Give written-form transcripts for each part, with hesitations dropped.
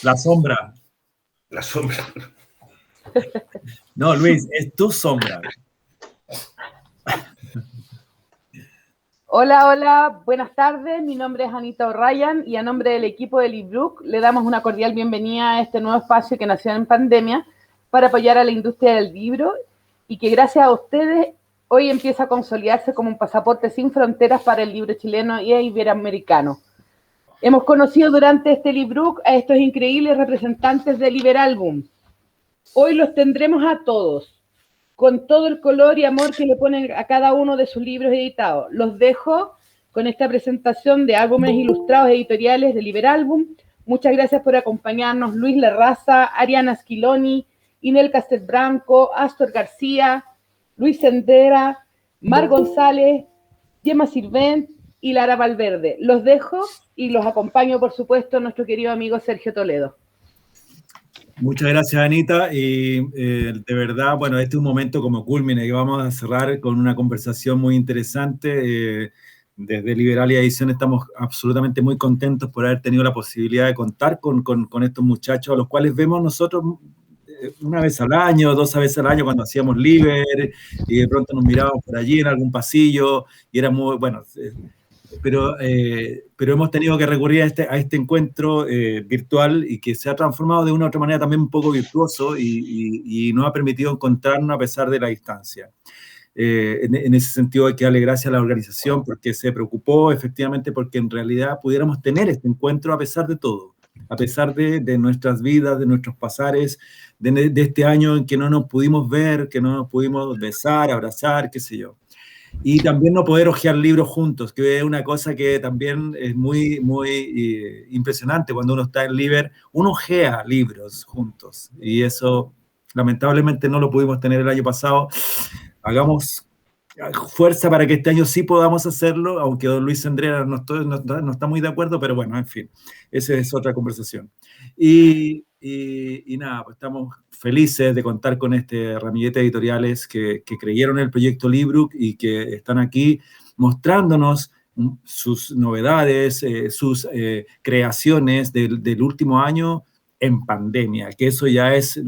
La sombra. La sombra. No, Luis, es tu sombra. Hola, hola, buenas tardes. Mi nombre es Anita O'Ryan y a nombre del equipo de Librook le damos una cordial bienvenida a este nuevo espacio que nació en pandemia para apoyar a la industria del libro y que gracias a ustedes hoy empieza a consolidarse como un pasaporte sin fronteras para el libro chileno y iberoamericano. Hemos conocido durante este Librook a estos increíbles representantes de Liberalbum. Hoy los tendremos a todos, con todo el color y amor que le ponen a cada uno de sus libros editados. Los dejo con esta presentación de álbumes ilustrados editoriales de Liberalbum. Muchas gracias por acompañarnos Luis Larraza, Ariana Schiloni, Inel Castelbranco, Astor García, Luis Sendera, Mar González, Gemma Sirvent y Lara Valverde. Los dejo y los acompaño, por supuesto, nuestro querido amigo Sergio Toledo. Muchas gracias, Anita. Y de verdad, bueno, este es un momento como culmine que vamos a cerrar con una conversación muy interesante. Desde Liberalia Edición estamos absolutamente muy contentos por haber tenido la posibilidad de contar con estos muchachos, a los cuales vemos nosotros una vez al año, 2 veces al año cuando hacíamos Liber, y de pronto nos mirábamos por allí en algún pasillo, y era muy, bueno... Pero hemos tenido que recurrir a este encuentro virtual y que se ha transformado de una u otra manera también un poco virtuoso y nos ha permitido encontrarnos a pesar de la distancia. En ese sentido hay que darle gracias a la organización porque se preocupó efectivamente porque en realidad pudiéramos tener este encuentro a pesar de todo, a pesar de nuestras vidas, de nuestros pasares, de este año en que no nos pudimos ver, que no nos pudimos besar, abrazar, qué sé yo. Y también no poder hojear libros juntos, que es una cosa que también es muy, muy impresionante. Cuando uno está en Liber, uno ojea libros juntos. Y eso, lamentablemente, no lo pudimos tener el año pasado. Hagamos fuerza para que este año sí podamos hacerlo, aunque don Luis Sendera no está muy de acuerdo, pero bueno, en fin, esa es otra conversación. Y nada, pues estamos felices de contar con este ramillete de editoriales que creyeron en el proyecto Librook y que están aquí mostrándonos sus novedades, sus creaciones del último año en pandemia, que eso ya es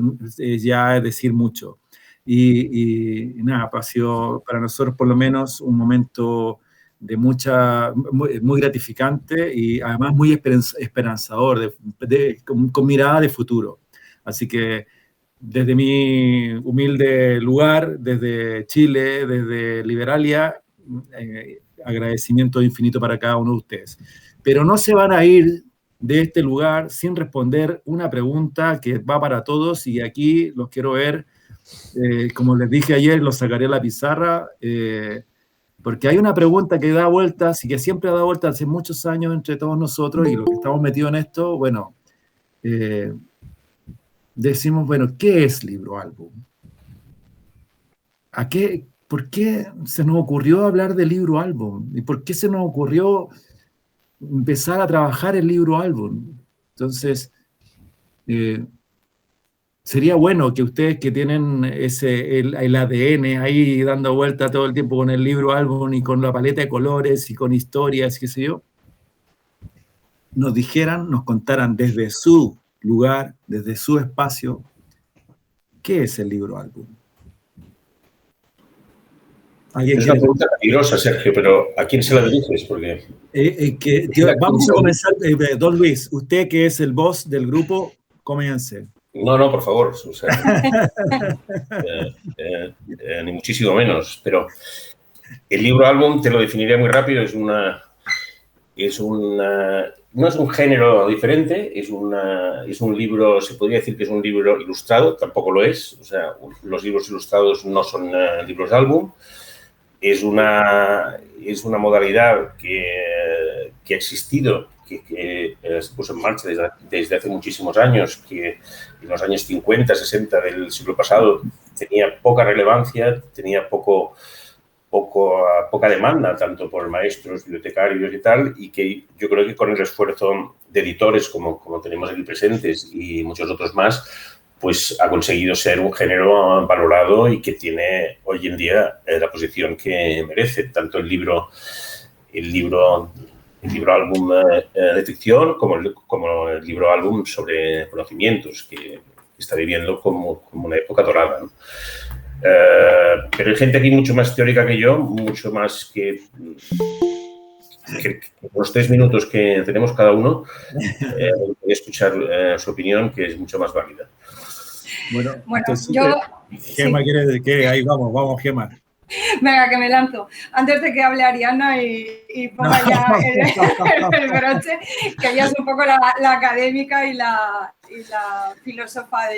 decir mucho. Y nada, ha sido para nosotros por lo menos un momento de muy gratificante y además muy esperanzador, con mirada de futuro. Así que desde mi humilde lugar, desde Chile, desde Liberalia, agradecimiento infinito para cada uno de ustedes. Pero no se van a ir de este lugar sin responder una pregunta que va para todos y aquí los quiero ver. Como les dije ayer, lo sacaré a la pizarra, porque hay una pregunta que da vueltas y que siempre ha dado vueltas hace muchos años entre todos nosotros y los que estamos metidos en esto, bueno, decimos, bueno, ¿qué es libro álbum? ¿Por qué se nos ocurrió hablar de libro álbum? ¿Y por qué se nos ocurrió empezar a trabajar el libro álbum? Entonces, sería bueno que ustedes que tienen el ADN ahí dando vuelta todo el tiempo con el libro álbum y con la paleta de colores y con historias, qué sé yo, nos dijeran, nos contaran desde su lugar, desde su espacio, ¿qué es el libro álbum? Es una pregunta peligrosa, Sergio, pero ¿a quién se la diriges? Porque... vamos a comenzar, don Luis, usted que es el boss del grupo, comience. No, por favor, o sea, ni muchísimo menos, pero el libro álbum te lo definiría muy rápido, no es un género diferente, es un libro, se podría decir que es un libro ilustrado, tampoco lo es, o sea, los libros ilustrados no son libros de álbum, es una modalidad que ha existido, que se puso en marcha desde hace muchísimos años, que en los años 50, 60 del siglo pasado tenía poca relevancia, tenía poca demanda, tanto por maestros, bibliotecarios y tal, y que yo creo que con el esfuerzo de editores como tenemos aquí presentes y muchos otros más, pues ha conseguido ser un género valorado y que tiene hoy en día la posición que merece. Tanto el libro el libro álbum de ficción como el libro álbum sobre conocimientos, que está viviendo como una época dorada, ¿no? Pero hay gente aquí mucho más teórica que yo, mucho más que los 3 minutos que tenemos cada uno, voy a escuchar su opinión, que es mucho más válida. Bueno, entonces, yo... Gemma, sí. quiere decir que ahí vamos, Gemma. Venga, que me lanzo. Antes de que hable Ariana y ponga ya el broche, que ella es un poco la académica y la filósofa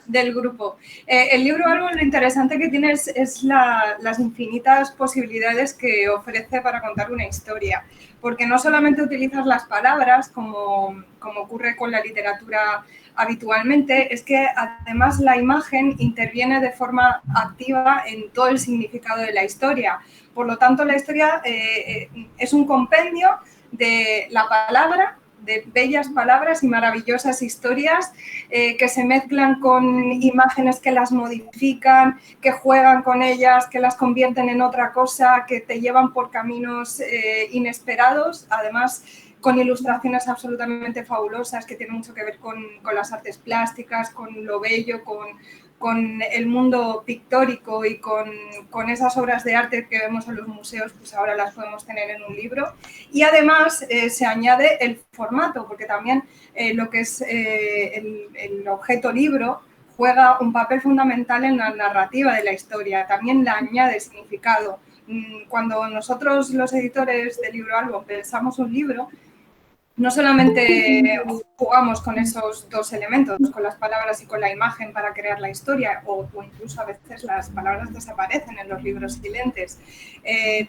del grupo. El libro álbum, lo interesante que tiene es las infinitas posibilidades que ofrece para contar una historia, porque no solamente utilizas las palabras, como ocurre con la literatura habitualmente, es que además la imagen interviene de forma activa en todo el significado de la historia. Por lo tanto, la historia es un compendio de la palabra, de bellas palabras y maravillosas historias que se mezclan con imágenes que las modifican, que juegan con ellas, que las convierten en otra cosa, que te llevan por caminos inesperados, además con ilustraciones absolutamente fabulosas que tienen mucho que ver con las artes plásticas, con lo bello, con el mundo pictórico y con esas obras de arte que vemos en los museos, pues ahora las podemos tener en un libro. Y además se añade el formato, porque también lo que es el objeto libro juega un papel fundamental en la narrativa de la historia, también le añade significado. Cuando nosotros, los editores de Libro Álbum, pensamos un libro, no solamente jugamos con esos dos elementos, con las palabras y con la imagen para crear la historia, o incluso a veces las palabras desaparecen en los libros silentes.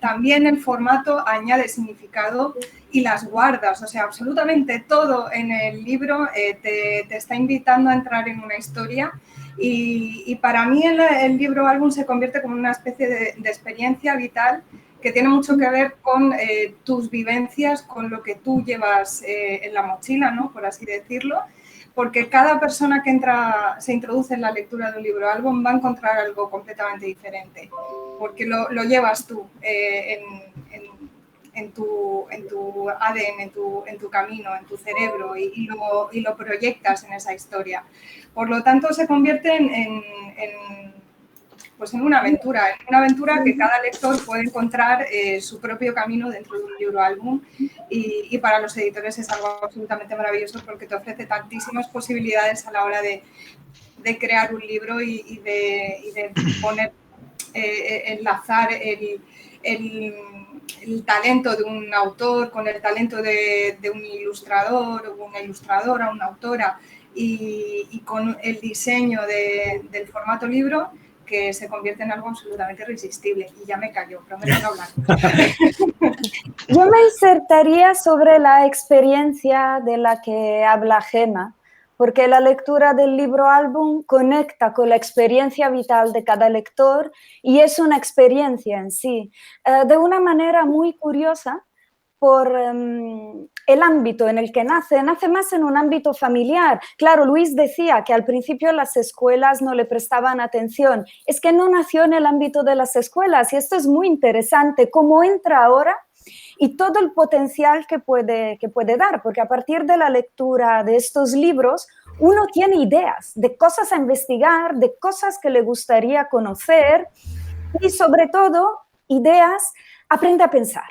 También el formato añade significado y las guardas, o sea, absolutamente todo en el libro te está invitando a entrar en una historia. Y para mí el libro álbum se convierte como una especie de experiencia vital que tiene mucho que ver con tus vivencias, con lo que tú llevas en la mochila, ¿no? Por así decirlo, porque cada persona que se introduce en la lectura de un libro álbum va a encontrar algo completamente diferente, porque lo llevas tú en tu ADN, en tu camino, en tu cerebro y lo proyectas en esa historia. Por lo tanto, se convierte en una aventura que cada lector puede encontrar su propio camino dentro de un libro álbum y para los editores es algo absolutamente maravilloso porque te ofrece tantísimas posibilidades a la hora de crear un libro y de poner, enlazar el talento de un autor con el talento de un ilustrador o una ilustradora, una autora y con el diseño del formato libro, que se convierte en algo absolutamente irresistible. Y ya me callo, prometo no hablar. Yo me insertaría sobre la experiencia de la que habla Gemma, porque la lectura del libro álbum conecta con la experiencia vital de cada lector y es una experiencia en sí, de una manera muy curiosa, por el ámbito en el que nace más en un ámbito familiar. Claro, Luis decía que al principio las escuelas no le prestaban atención. Es que no nació en el ámbito de las escuelas y esto es muy interesante, cómo entra ahora y todo el potencial que puede dar, porque a partir de la lectura de estos libros uno tiene ideas de cosas a investigar, de cosas que le gustaría conocer y sobre todo ideas, aprende a pensar,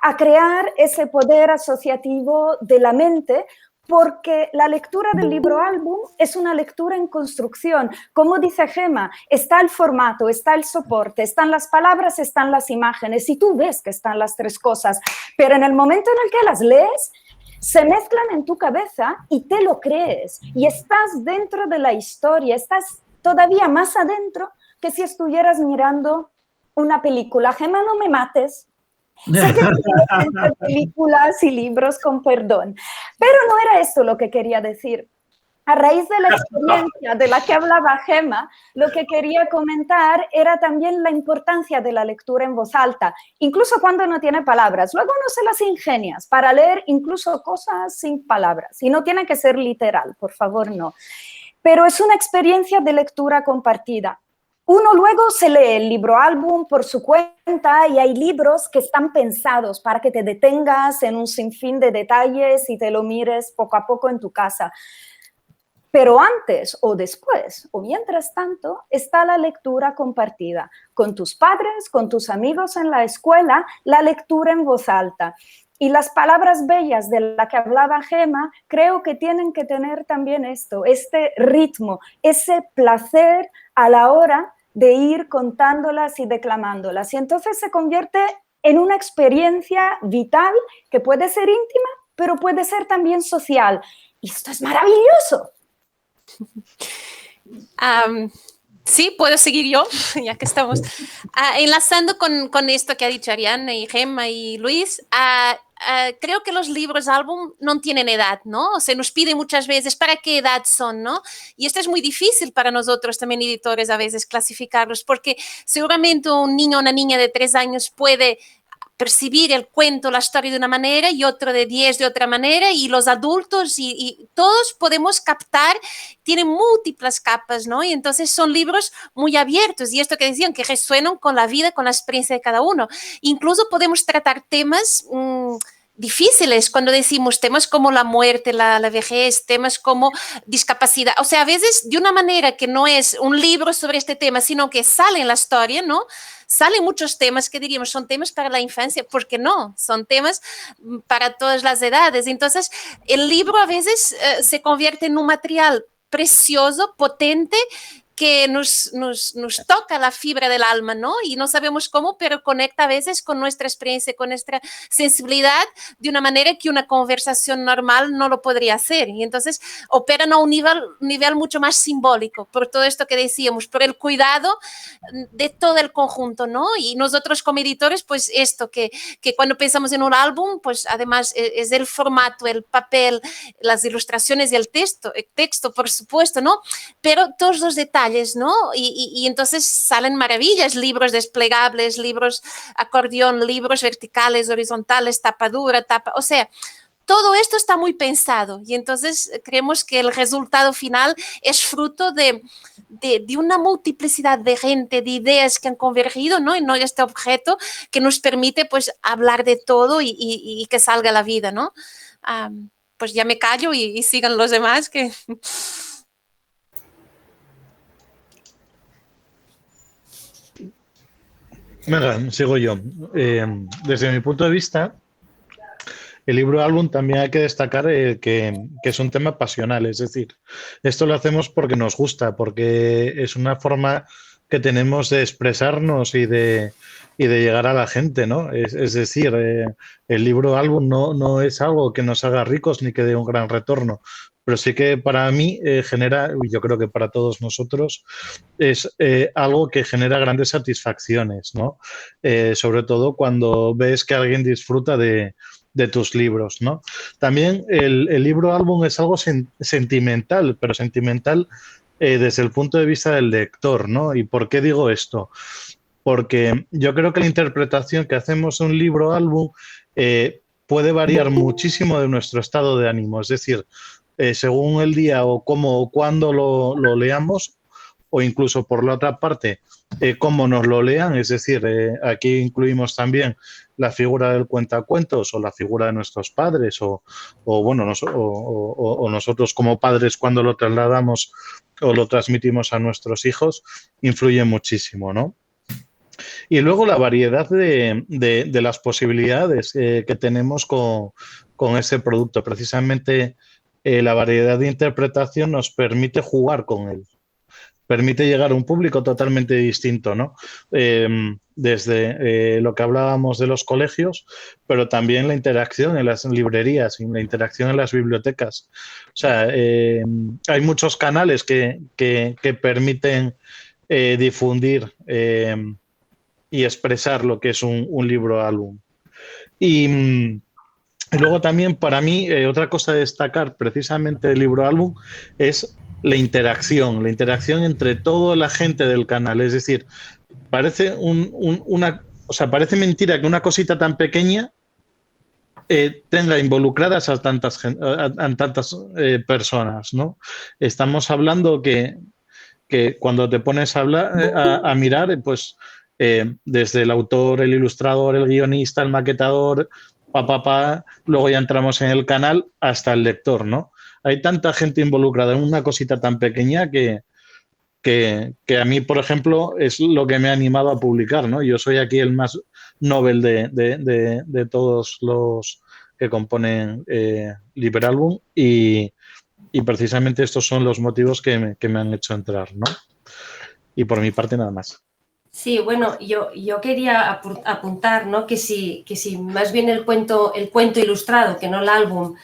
a crear ese poder asociativo de la mente, porque la lectura del libro álbum es una lectura en construcción. Como dice Gemma, está el formato, está el soporte, están las palabras, están las imágenes, y tú ves que están las tres cosas, pero en el momento en el que las lees, se mezclan en tu cabeza y te lo crees, y estás dentro de la historia, estás todavía más adentro que si estuvieras mirando una película. Gemma, no me mates. Sé que entre películas y libros, con perdón, pero no era esto lo que quería decir. A raíz de la experiencia de la que hablaba Gemma, lo que quería comentar era también la importancia de la lectura en voz alta, incluso cuando no tiene palabras. Luego no se las ingenias para leer incluso cosas sin palabras, y no tiene que ser literal, por favor, no. Pero es una experiencia de lectura compartida. Uno luego se lee el libro álbum por su cuenta y hay libros que están pensados para que te detengas en un sinfín de detalles y te lo mires poco a poco en tu casa. Pero antes o después, o mientras tanto, está la lectura compartida con tus padres, con tus amigos en la escuela, la lectura en voz alta. Y las palabras bellas de las que hablaba Gemma, creo que tienen que tener también esto, este ritmo, ese placer a la hora de ir contándolas y declamándolas. Y entonces se convierte en una experiencia vital que puede ser íntima, pero puede ser también social. Y esto es maravilloso. Sí, puedo seguir yo, ya que estamos enlazando con esto que ha dicho Ariadna y Gemma y Luis. Creo que los libros álbum no tienen edad, ¿no? Se nos pide muchas veces para qué edad son, ¿no? Y esto es muy difícil para nosotros también editores a veces clasificarlos, porque seguramente un niño o una niña de 3 años puede percibir el cuento, la historia de una manera y otro de 10 de otra manera, y los adultos y todos podemos captar, tienen múltiples capas, ¿no? Y entonces son libros muy abiertos, y esto que decían, que resuenan con la vida, con la experiencia de cada uno. Incluso podemos tratar temas difíciles, cuando decimos temas como la muerte, la vejez, temas como discapacidad, o sea, a veces de una manera que no es un libro sobre este tema, sino que sale en la historia, ¿no? Salen muchos temas que diríamos son temas para la infancia, ¿por qué no? Son temas para todas las edades. Entonces, el libro a veces se convierte en un material precioso, potente, que nos toca la fibra del alma, ¿no? Y no sabemos cómo, pero conecta a veces con nuestra experiencia, con nuestra sensibilidad, de una manera que una conversación normal no lo podría hacer. Y entonces operan a un nivel mucho más simbólico, por todo esto que decíamos, por el cuidado de todo el conjunto, ¿no? Y nosotros como editores, pues esto, que cuando pensamos en un álbum, pues además es el formato, el papel, las ilustraciones y el texto, por supuesto, ¿no? Pero todos los detalles, ¿no? Y entonces salen maravillas, libros desplegables, libros acordeón, libros verticales, horizontales, tapadura, o sea, todo esto está muy pensado, y entonces creemos que el resultado final es fruto de una multiplicidad de gente, de ideas que han convergido, ¿no? En este objeto que nos permite, pues, hablar de todo y que salga la vida, ¿no? Pues ya me callo y sigan los demás que... Venga, sigo yo. Desde mi punto de vista, el libro álbum también hay que destacar que es un tema pasional, es decir, esto lo hacemos porque nos gusta, porque es una forma que tenemos de expresarnos y de llegar a la gente, ¿no? Es decir, el libro álbum no es algo que nos haga ricos ni que dé un gran retorno, pero sí que para mí genera, y yo creo que para todos nosotros, es algo que genera grandes satisfacciones, ¿no? Sobre todo cuando ves que alguien disfruta de tus libros, ¿no? También el libro álbum es algo sentimental, pero sentimental desde el punto de vista del lector, ¿no? ¿Y por qué digo esto? Porque yo creo que la interpretación que hacemos de un libro álbum puede variar muchísimo de nuestro estado de ánimo, es decir, según el día o cómo o cuándo lo leamos, o incluso por la otra parte, cómo nos lo lean, es decir, aquí incluimos también la figura del cuentacuentos o la figura de nuestros padres o nosotros como padres cuando lo trasladamos o lo transmitimos a nuestros hijos, influye muchísimo, ¿no? Y luego la variedad de las posibilidades que tenemos con ese producto. Precisamente la variedad de interpretación nos permite jugar con él. Permite llegar a un público totalmente distinto, ¿no? Desde lo que hablábamos de los colegios, pero también la interacción en las librerías y la interacción en las bibliotecas. O sea, hay muchos canales que permiten difundir y expresar lo que es un libro álbum. Y luego también para mí otra cosa a destacar precisamente del libro álbum es la interacción entre toda la gente del canal. Es decir, parece parece mentira que una cosita tan pequeña tenga involucradas a tantas personas, ¿no? Estamos hablando que que cuando te pones a hablar, a mirar, pues desde el autor, el ilustrador, el guionista, el maquetador, luego ya entramos en el canal hasta el lector, ¿no? Hay tanta gente involucrada en una cosita tan pequeña que a mí, por ejemplo, es lo que me ha animado a publicar, ¿no? Yo soy aquí el más novel de todos los que componen Libralbum y precisamente estos son los motivos que me han hecho entrar, ¿no? Y por mi parte nada más. Sí, bueno, yo quería apuntar, ¿no? que si más bien el cuento ilustrado, que no el álbum,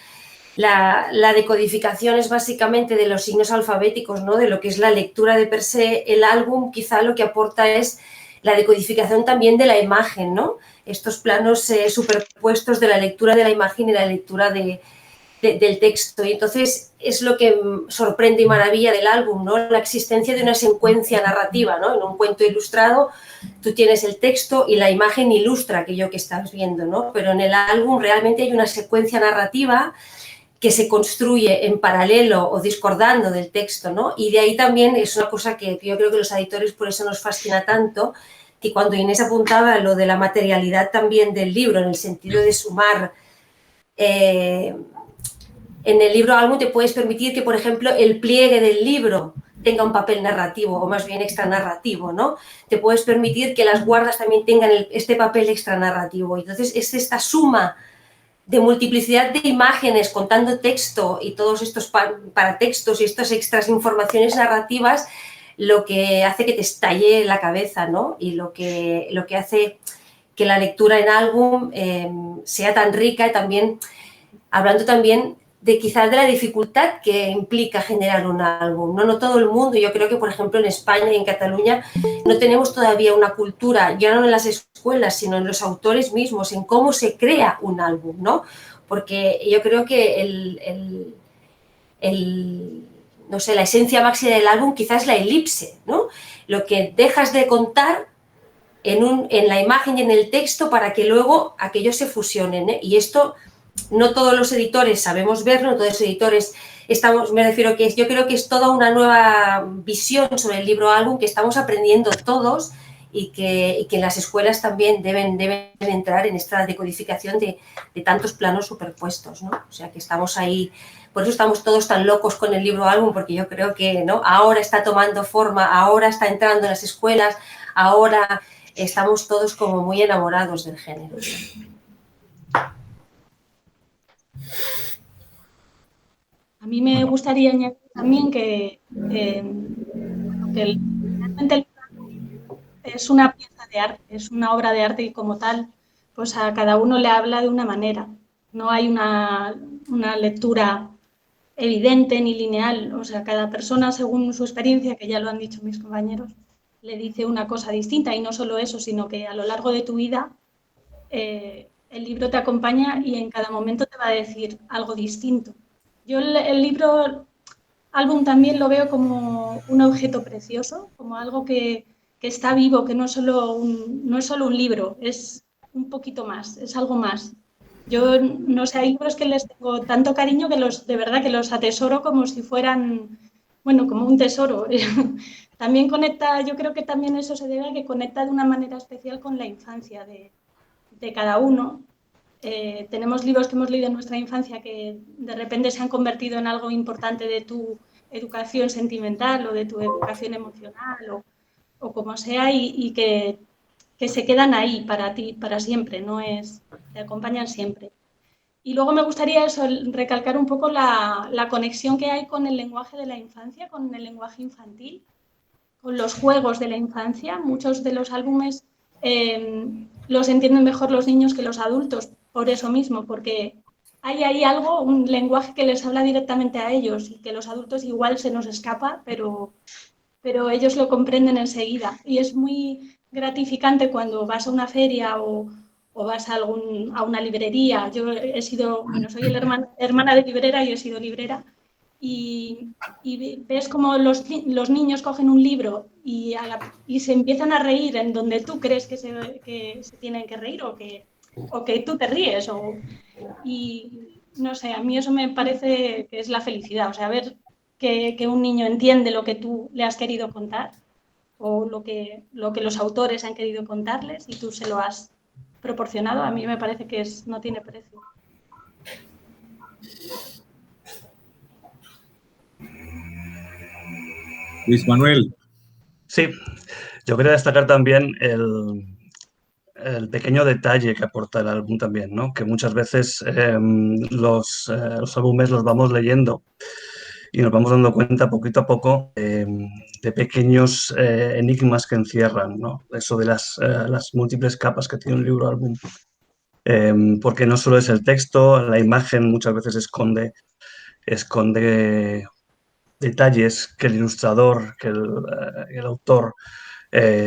la decodificación es básicamente de los signos alfabéticos, ¿no? De lo que es la lectura de per se. El álbum quizá lo que aporta es la decodificación también de la imagen, ¿no? Estos planos superpuestos de la lectura de la imagen y la lectura del texto. Y entonces es lo que sorprende y maravilla del álbum, ¿no? La existencia de una secuencia narrativa, ¿no? En un cuento ilustrado tú tienes el texto y la imagen ilustra aquello que estás viendo, ¿no? Pero en el álbum realmente hay una secuencia narrativa que se construye en paralelo o discordando del texto, ¿no? Y de ahí también es una cosa que yo creo que los editores por eso nos fascina tanto, que cuando Inés apuntaba lo de la materialidad también del libro, en el sentido de sumar, en el libro álbum te puedes permitir que, por ejemplo, el pliegue del libro tenga un papel narrativo o más bien extranarrativo, ¿no? Te puedes permitir que las guardas también tengan este papel extranarrativo. Entonces es esta suma de multiplicidad de imágenes contando texto y todos estos paratextos y estas extras informaciones narrativas lo que hace que te estalle la cabeza, ¿no? Y lo que hace que la lectura en álbum sea tan rica y también, hablando también de quizás de la dificultad que implica generar un álbum, ¿no? No todo el mundo, yo creo que por ejemplo en España y en Cataluña no tenemos todavía una cultura, ya no en las escuelas, sino en los autores mismos, en cómo se crea un álbum, ¿no? Porque yo creo que no sé, la esencia máxima del álbum quizás es la elipse, ¿no? Lo que dejas de contar en la imagen y en el texto para que luego aquellos se fusionen, ¿eh? Y esto no todos los editores sabemos verlo, no todos los editores me refiero que yo creo que es toda una nueva visión sobre el libro álbum que estamos aprendiendo todos y que en las escuelas también deben entrar en esta decodificación de tantos planos superpuestos, ¿no? O sea que estamos ahí, por eso estamos todos tan locos con el libro álbum, porque yo creo que, ¿no? Ahora está tomando forma, ahora está entrando en las escuelas, ahora estamos todos como muy enamorados del género. A mí me gustaría añadir también que realmente es una pieza de arte, es una obra de arte y como tal, pues a cada uno le habla de una manera. No hay una lectura evidente ni lineal, o sea, cada persona según su experiencia, que ya lo han dicho mis compañeros, le dice una cosa distinta y no solo eso, sino que a lo largo de tu vida el libro te acompaña y en cada momento te va a decir algo distinto. Yo el libro álbum también lo veo como un objeto precioso, como algo que está vivo, que no es solo un libro, es un poquito más, es algo más. Yo no sé, hay libros que les tengo tanto cariño que de verdad que los atesoro como si fueran, bueno, como un tesoro. También conecta, yo creo que también eso se debe a que conecta de una manera especial con la infancia de cada uno. Tenemos libros que hemos leído en nuestra infancia que de repente se han convertido en algo importante de tu educación sentimental o de tu educación emocional o como sea y que se quedan ahí para ti, para siempre, te acompañan siempre. Y luego me gustaría recalcar un poco la conexión que hay con el lenguaje de la infancia, con el lenguaje infantil, con los juegos de la infancia. Muchos de los álbumes los entienden mejor los niños que los adultos, por eso mismo, porque hay ahí algo, un lenguaje que les habla directamente a ellos y que los adultos igual se nos escapa, pero ellos lo comprenden enseguida. Y es muy gratificante cuando vas a una feria o vas a una librería. Yo soy la hermana de librera y he sido librera. Y ves como los niños cogen un libro y se empiezan a reír en donde tú crees que se tienen que reír o que tú te ríes. Y no sé, a mí eso me parece que es la felicidad. O sea, ver que un niño entiende lo que tú le has querido contar o lo que los autores han querido contarles y tú se lo has proporcionado, a mí me parece que no tiene precio. Luis Manuel. Sí, yo quería destacar también el pequeño detalle que aporta el álbum también, ¿no? Que muchas veces los álbumes los vamos leyendo y nos vamos dando cuenta poquito a poco de pequeños enigmas que encierran, ¿no? Eso de las múltiples capas que tiene un libro álbum. Porque no solo es el texto, la imagen muchas veces esconde detalles que el ilustrador, que el autor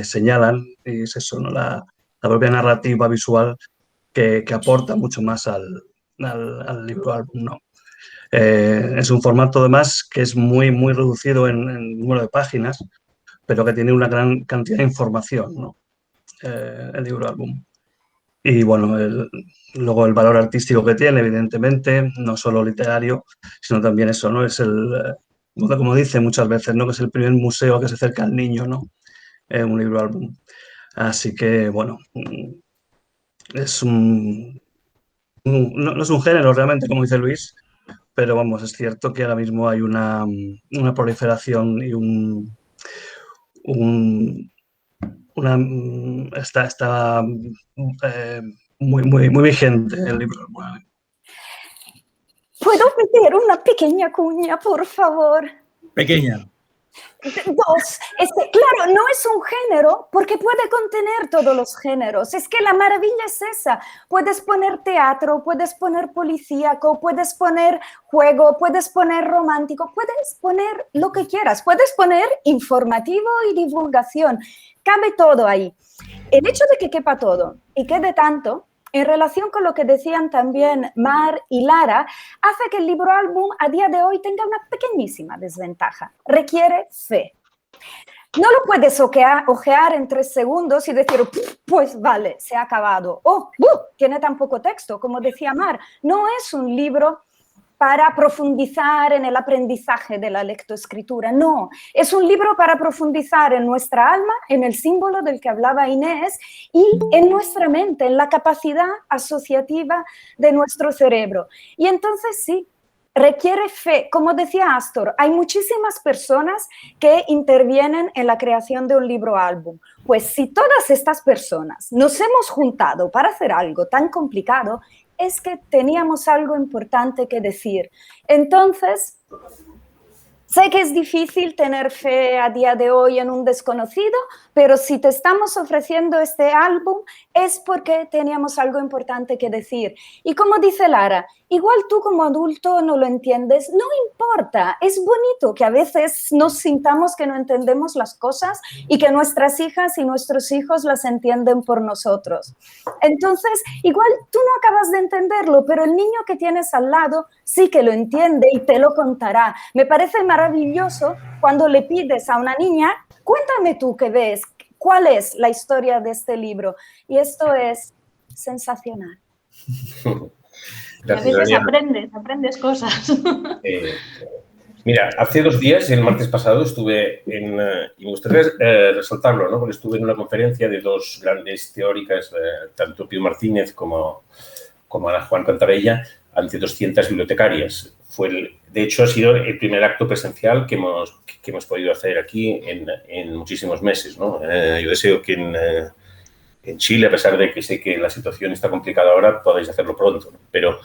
señalan, y es eso, ¿no? La propia narrativa visual que aporta mucho más al libro álbum, ¿no? Es un formato además que es muy, muy reducido en número de páginas, pero que tiene una gran cantidad de información, ¿no? El libro álbum. Y bueno, luego el valor artístico que tiene, evidentemente, no solo literario, sino también eso, ¿no? Es como dice muchas veces, ¿no? Que es el primer museo que se acerca al niño, ¿no? Un libro álbum. Así que, bueno, no es un género realmente, como dice Luis, pero vamos, es cierto que ahora mismo hay una proliferación y está muy, muy, muy vigente el libro. ¿Puedo pedir una pequeña cuña, por favor? Pequeña. Dos. Claro, no es un género porque puede contener todos los géneros. Es que la maravilla es esa. Puedes poner teatro, puedes poner policíaco, puedes poner juego, puedes poner romántico, puedes poner lo que quieras. Puedes poner informativo y divulgación. Cabe todo ahí. El hecho de que quepa todo y quede tanto, en relación con lo que decían también Mar y Lara, hace que el libro álbum a día de hoy tenga una pequeñísima desventaja. Requiere fe. No lo puedes ojear en 3 segundos y decir, pues vale, se ha acabado. Tiene tan poco texto, como decía Mar. No es un libro para profundizar en el aprendizaje de la lectoescritura. No, es un libro para profundizar en nuestra alma, en el símbolo del que hablaba Inés y en nuestra mente, en la capacidad asociativa de nuestro cerebro. Y entonces sí, requiere fe. Como decía Astor, hay muchísimas personas que intervienen en la creación de un libro álbum. Pues si todas estas personas nos hemos juntado para hacer algo tan complicado, es que teníamos algo importante que decir. Entonces, sé que es difícil tener fe a día de hoy en un desconocido, pero si te estamos ofreciendo este álbum es porque teníamos algo importante que decir. Y como dice Lara, igual tú como adulto no lo entiendes, no importa. Es bonito que a veces nos sintamos que no entendemos las cosas y que nuestras hijas y nuestros hijos las entienden por nosotros. Entonces, igual tú no acabas de entenderlo, pero el niño que tienes al lado sí que lo entiende y te lo contará. Me parece maravilloso cuando le pides a una niña, cuéntame tú qué ves, cuál es la historia de este libro. Y esto es sensacional. Gracias, a veces Daniela. aprendes cosas. Mira, hace 2 días, el martes pasado, estuve y me gustaría resaltarlo, ¿no? Porque estuve en una conferencia de 2 grandes teóricas, tanto Pío Martínez como Ana Juan Cantarella, ante 200 bibliotecarias. De hecho, ha sido el primer acto presencial que hemos podido hacer aquí en muchísimos meses, ¿no? Yo deseo que en Chile, a pesar de que sé que la situación está complicada ahora, podáis hacerlo pronto, ¿no? Pero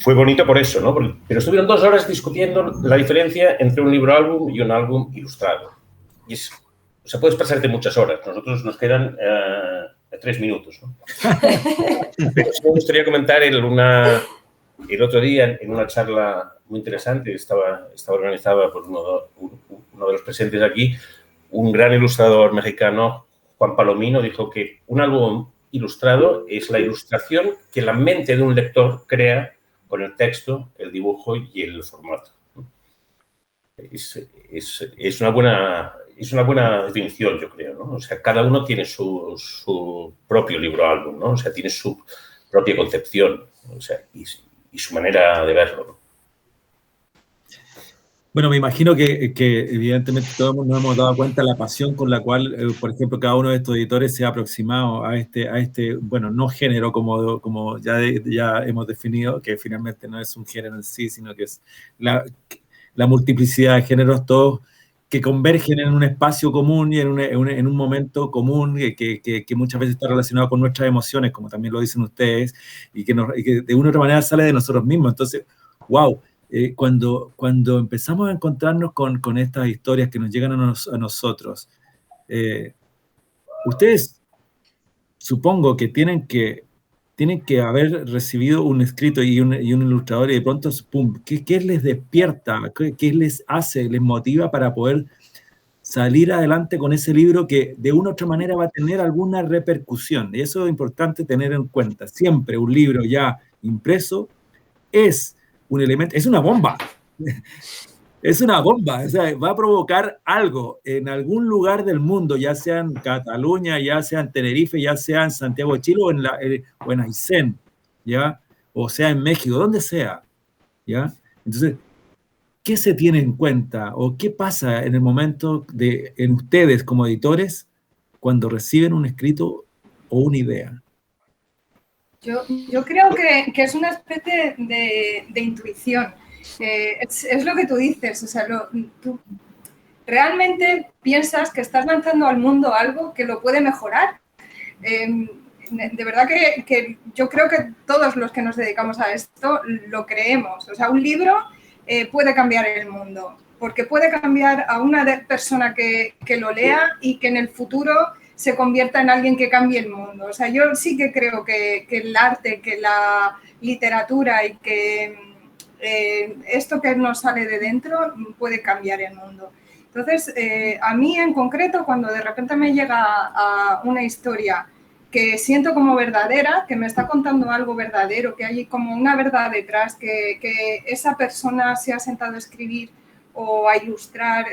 fue bonito por eso, ¿no? Pero estuvieron 2 horas discutiendo la diferencia entre un libro álbum y un álbum ilustrado. Y puedes pasarte muchas horas. Nosotros nos quedan 3 minutos, ¿no? Pero sí me gustaría comentar el otro día, en una charla muy interesante, estaba organizada por uno de los presentes aquí, un gran ilustrador mexicano, Juan Palomino, dijo que un álbum ilustrado es la ilustración que la mente de un lector crea con el texto, el dibujo y el formato. Es una buena definición, yo creo, ¿no? O sea, cada uno tiene su propio libro álbum, ¿no? O sea, tiene su propia concepción, o sea, y su manera de verlo, ¿no? Bueno, me imagino que evidentemente todos nos hemos dado cuenta de la pasión con la cual, por ejemplo, cada uno de estos editores se ha aproximado a este bueno, no género como ya hemos definido, que finalmente no es un género en sí, sino que es la multiplicidad de géneros, todos que convergen en un espacio común y en un momento común que muchas veces está relacionado con nuestras emociones, como también lo dicen ustedes, y que de una u otra manera sale de nosotros mismos. Entonces, wow. Cuando empezamos a encontrarnos con estas historias que nos llegan a nosotros, ustedes supongo que tienen que haber recibido un escrito y un ilustrador y de pronto, ¡pum!, ¿qué les despierta? ¿Qué les hace, les motiva para poder salir adelante con ese libro que de una u otra manera va a tener alguna repercusión? Y eso es importante tener en cuenta. Siempre un libro ya impreso es un elemento, es una bomba. Es una bomba, o sea, va a provocar algo en algún lugar del mundo, ya sea en Cataluña, ya sea en Tenerife, ya sea en Santiago de Chile o en Aysén, ¿ya? O sea en México, donde sea, ¿ya? Entonces, ¿qué se tiene en cuenta o qué pasa en el momento en ustedes como editores cuando reciben un escrito o una idea? Yo creo que es una especie de intuición. Es lo que tú dices, o sea, tú realmente piensas que estás lanzando al mundo algo que lo puede mejorar. De verdad que yo creo que todos los que nos dedicamos a esto lo creemos. O sea, un libro puede cambiar el mundo, porque puede cambiar a una persona que lo lea y que en el futuro se convierta en alguien que cambie el mundo. O sea, yo sí que creo que el arte, que la literatura y que esto que nos sale de dentro puede cambiar el mundo. Entonces, a mí en concreto, cuando de repente me llega a una historia que siento como verdadera, que me está contando algo verdadero, que hay como una verdad detrás, que esa persona se ha sentado a escribir o a ilustrar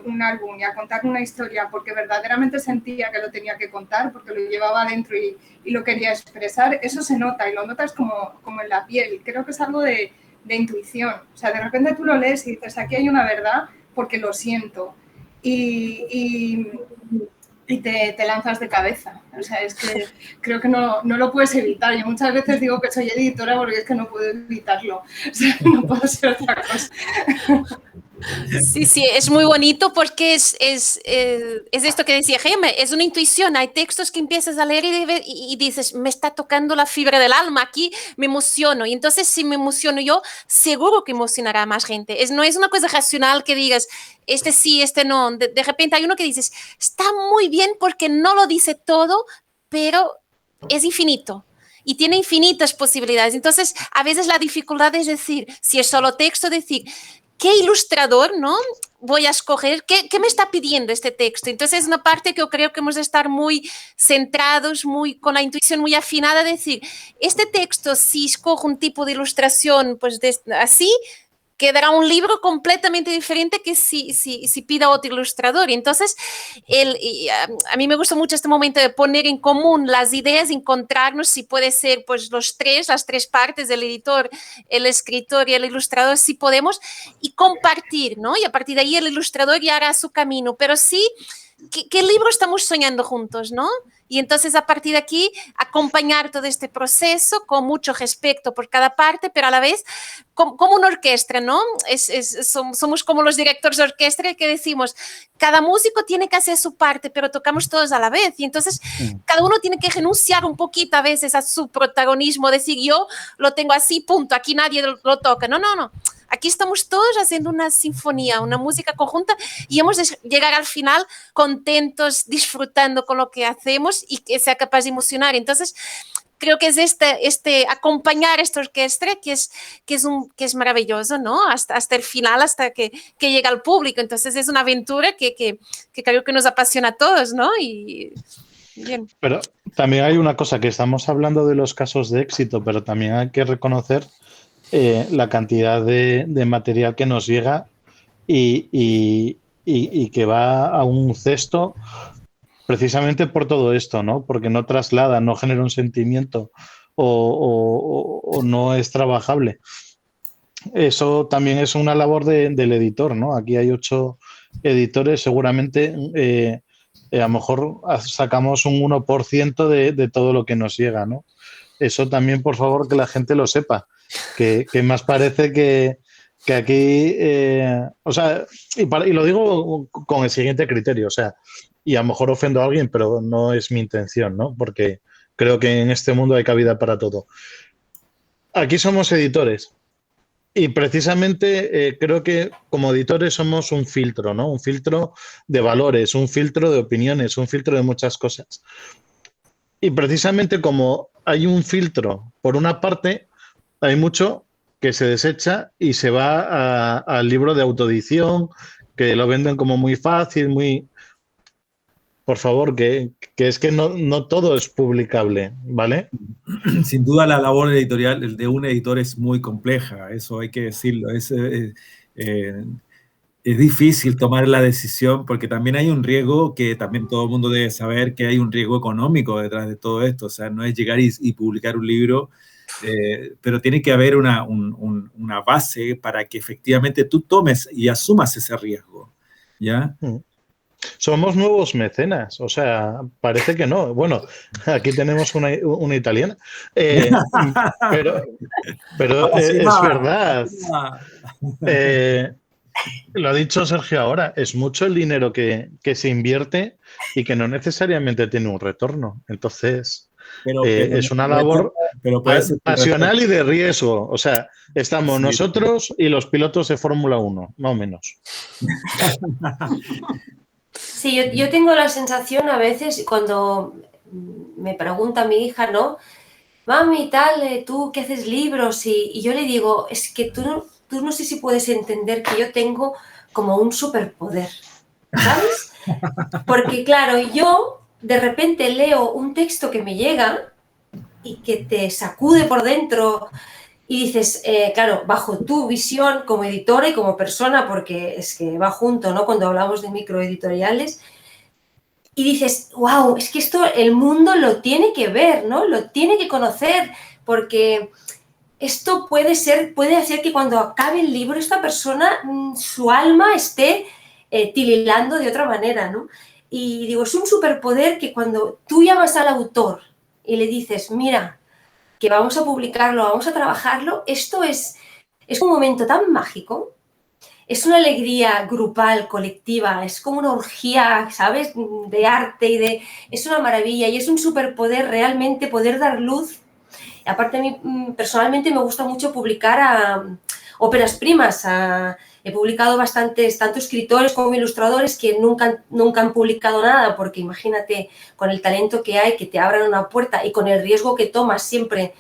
un álbum y a contar una historia porque verdaderamente sentía que lo tenía que contar, porque lo llevaba adentro y lo quería expresar, eso se nota y lo notas como en la piel. Creo que es algo de intuición. O sea, de repente tú lo lees y dices, aquí hay una verdad porque lo siento. Y te lanzas de cabeza. O sea, es que creo que no lo puedes evitar. Yo muchas veces digo que soy editora porque es que no puedo evitarlo. O sea, no puedo ser otra cosa. Sí, sí, es muy bonito porque es esto que decía Gemma, es una intuición. Hay textos que empiezas a leer y dices, me está tocando la fibra del alma, aquí me emociono. Y entonces si me emociono yo, seguro que emocionará a más gente. No es una cosa racional que digas, este sí, este no. De repente hay uno que dices, está muy bien porque no lo dice todo, pero es infinito. Y tiene infinitas posibilidades. Entonces, a veces la dificultad es decir, si es solo texto, decir, ¿qué ilustrador, no? Voy a escoger, ¿qué me está pidiendo este texto? Entonces es una parte que yo creo que hemos de estar muy centrados, con la intuición muy afinada, decir, este texto, si escojo un tipo de ilustración, pues así, quedará un libro completamente diferente que si pida otro ilustrador. Entonces, a mí me gusta mucho este momento de poner en común las ideas, encontrarnos, si puede ser pues las tres partes, el editor, el escritor y el ilustrador, si podemos, y compartir, ¿no? Y a partir de ahí el ilustrador ya hará su camino, pero sí, ¿qué libro estamos soñando juntos, no? Y entonces a partir de aquí acompañar todo este proceso con mucho respeto por cada parte, pero a la vez como una orquesta, ¿no? Somos como los directores de orquesta que decimos, cada músico tiene que hacer su parte, pero tocamos todos a la vez. Y entonces cada uno tiene que renunciar un poquito a veces a su protagonismo, decir yo lo tengo así, punto, aquí nadie lo toca. No. Aquí estamos todos haciendo una sinfonía, una música conjunta y hemos de llegar al final contentos, disfrutando con lo que hacemos y que sea capaz de emocionar. Entonces, creo que es acompañar esta orquesta que es maravilloso, ¿no? Hasta el final, hasta que llega al público. Entonces, es una aventura que creo que nos apasiona a todos, ¿no? Y bien. Pero también hay una cosa, que estamos hablando de los casos de éxito, pero también hay que reconocer la cantidad de material que nos llega y que va a un cesto precisamente por todo esto, ¿no? Porque no traslada, no genera un sentimiento o no es trabajable. eso también es una labor del editor, ¿no? Aquí hay 8 editores, seguramente a lo mejor sacamos un 1% de todo lo que nos llega, ¿no? Eso también, por favor, que la gente lo sepa, que más parece que aquí, o sea, y lo digo con el siguiente criterio, o sea, y a lo mejor ofendo a alguien, pero no es mi intención, ¿no? Porque creo que en este mundo hay cabida para todo. Aquí somos editores y precisamente creo que como editores somos un filtro, ¿no? Un filtro de valores, un filtro de opiniones, un filtro de muchas cosas. Y precisamente como hay un filtro, por una parte, hay mucho que se desecha y se va al libro de autoedición, que lo venden como muy fácil, muy... Por favor, que es que no todo es publicable, ¿vale? Sin duda la labor editorial de un editor es muy compleja, eso hay que decirlo. Es difícil tomar la decisión porque también hay un riesgo que también todo el mundo debe saber, que hay un riesgo económico detrás de todo esto. O sea, no es llegar y publicar un libro, pero tiene que haber una base para que efectivamente tú tomes y asumas ese riesgo, ¿ya? Somos nuevos mecenas, o sea, parece que no. Bueno, aquí tenemos una italiana, pero es verdad. Lo ha dicho Sergio ahora, es mucho el dinero que se invierte y que no necesariamente tiene un retorno. Entonces, es una labor pasional y de riesgo. O sea, estamos nosotros y los pilotos de Fórmula 1, más o menos. Sí, yo tengo la sensación a veces cuando me pregunta mi hija, ¿no? Mami, tal, tú que haces libros y yo le digo, es que tú no sé si puedes entender que yo tengo como un superpoder, ¿sabes? Porque claro, yo de repente leo un texto que me llega y que te sacude por dentro y dices, claro, bajo tu visión como editora y como persona, porque es que va junto, ¿no? Cuando hablamos de microeditoriales, y dices, wow, es que esto el mundo lo tiene que ver, ¿no? Lo tiene que conocer, porque esto puede hacer que cuando acabe el libro esta persona, su alma esté tirilando de otra manera, ¿no? Y digo, es un superpoder que cuando tú llamas al autor y le dices, mira, que vamos a publicarlo, vamos a trabajarlo, esto es un momento tan mágico, es una alegría grupal, colectiva, es como una orgía, ¿sabes?, de arte es una maravilla y es un superpoder realmente poder dar luz. Aparte, a mí personalmente me gusta mucho publicar óperas primas. He publicado bastantes, tanto escritores como ilustradores que nunca han publicado nada, porque imagínate, con el talento que hay, que te abran una puerta y con el riesgo que tomas siempre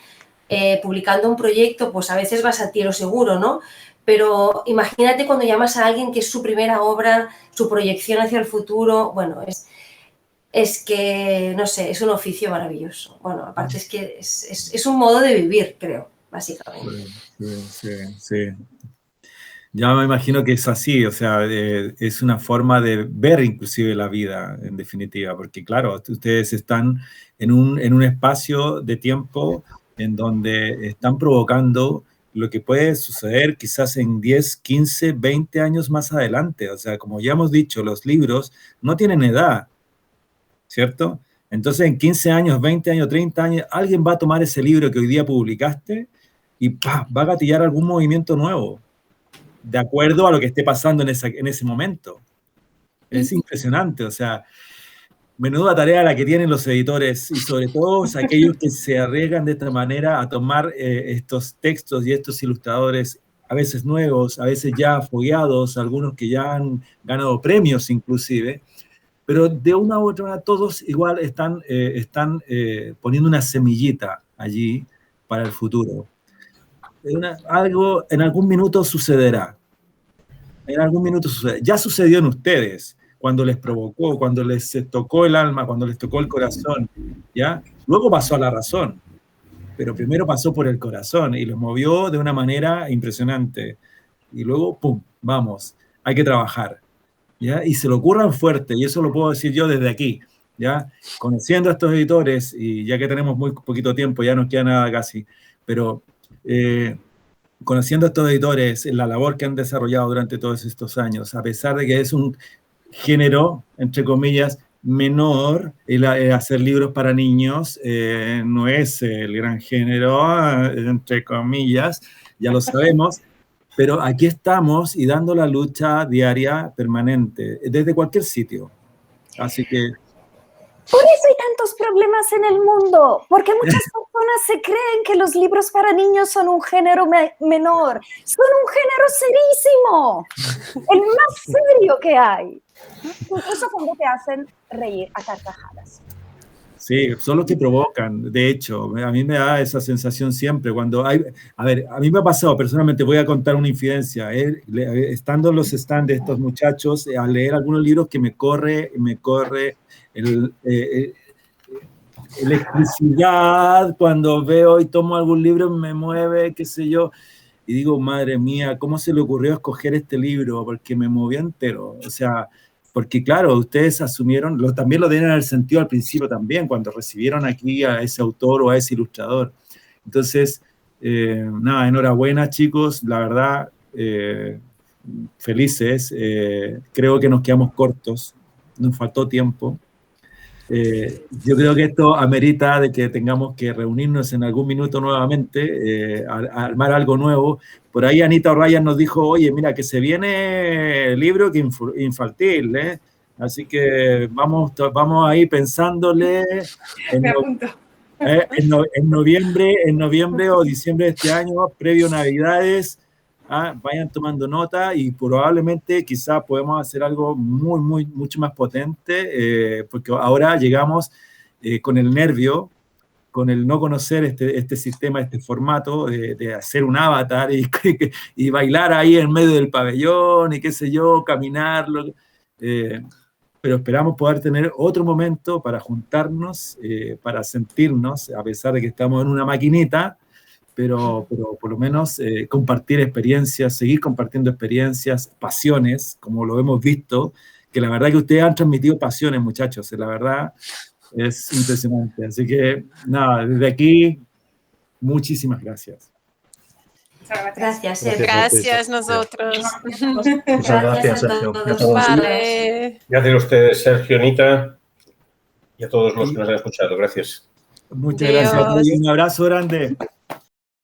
publicando un proyecto, pues a veces vas a tiro seguro, ¿no? Pero imagínate cuando llamas a alguien que es su primera obra, su proyección hacia el futuro, bueno, es que, no sé, es un oficio maravilloso. Bueno, aparte es que es un modo de vivir, creo, básicamente. Sí. Ya me imagino que es así, o sea, es una forma de ver inclusive la vida, en definitiva, porque claro, ustedes están en un espacio de tiempo en donde están provocando lo que puede suceder quizás en 10, 15, 20 años más adelante. O sea, como ya hemos dicho, los libros no tienen edad, ¿cierto? Entonces, en 15 años, 20 años, 30 años, alguien va a tomar ese libro que hoy día publicaste y ¡pah!, va a gatillar algún movimiento nuevo, de acuerdo a lo que esté pasando en ese momento. Es impresionante, o sea, menuda tarea la que tienen los editores y sobre todo aquellos que se arriesgan de esta manera a tomar estos textos y estos ilustradores, a veces nuevos, a veces ya fogueados, algunos que ya han ganado premios inclusive, pero de una u otra manera todos igual están poniendo una semillita allí para el futuro. Algo en algún minuto sucederá. En algún minuto sucederá. Ya sucedió en ustedes, cuando les provocó, cuando les tocó el alma, cuando les tocó el corazón, ¿ya? Luego pasó a la razón, pero primero pasó por el corazón y los movió de una manera impresionante. Y luego, ¡pum!, vamos, hay que trabajar, ¿ya? Y se lo ocurran fuerte, y eso lo puedo decir yo desde aquí, ¿ya? Conociendo a estos editores, y ya que tenemos muy poquito tiempo, ya nos queda nada casi, pero conociendo a estos editores, la labor que han desarrollado durante todos estos años, a pesar de que es un género, entre comillas, menor, hacer libros para niños no es el gran género, entre comillas, ya lo sabemos, pero aquí estamos y dando la lucha diaria permanente, desde cualquier sitio. Así que... Por eso hay tantos problemas en el mundo, porque muchas personas se creen que los libros para niños son un género menor. Son un género serísimo, el más serio que hay. Incluso cuando te hacen reír a carcajadas. Sí, son los que provocan, de hecho, a mí me da esa sensación siempre cuando hay, a ver, a mí me ha pasado personalmente, voy a contar una infidencia, estando en los stands de estos muchachos, al leer algunos libros que me corre electricidad, cuando veo y tomo algún libro me mueve, qué sé yo, y digo, madre mía, ¿cómo se le ocurrió escoger este libro? Porque me movió entero, o sea... Porque, claro, ustedes asumieron, también lo deben haber sentido al principio también, cuando recibieron aquí a ese autor o a ese ilustrador. Entonces, nada, enhorabuena, chicos, la verdad, felices. Creo que nos quedamos cortos, nos faltó tiempo. Yo creo que esto amerita de que tengamos que reunirnos en algún minuto nuevamente, armar algo nuevo. Por ahí Anita O'Ryan nos dijo, oye, mira, que se viene el libro infantil, ¿eh? Así que vamos ahí pensándole en noviembre o diciembre de este año, previo a Navidades, vayan tomando nota y probablemente quizás podemos hacer algo mucho más potente, porque ahora llegamos con el nervio, con el no conocer este sistema, este formato de hacer un avatar y bailar ahí en medio del pabellón y qué sé yo, caminarlo. Pero esperamos poder tener otro momento para juntarnos, para sentirnos, a pesar de que estamos en una maquinita, pero por lo menos compartir experiencias, seguir compartiendo experiencias, pasiones, como lo hemos visto, que la verdad que ustedes han transmitido pasiones, muchachos, la verdad es impresionante. Así que, nada, desde aquí, muchísimas gracias. Gracias, Sergio. Gracias nosotros. Muchas gracias, Sergio. Vale. Gracias a ustedes, Sergio, Anita, y a todos los que nos han escuchado. Gracias. Muchas gracias. Un abrazo grande.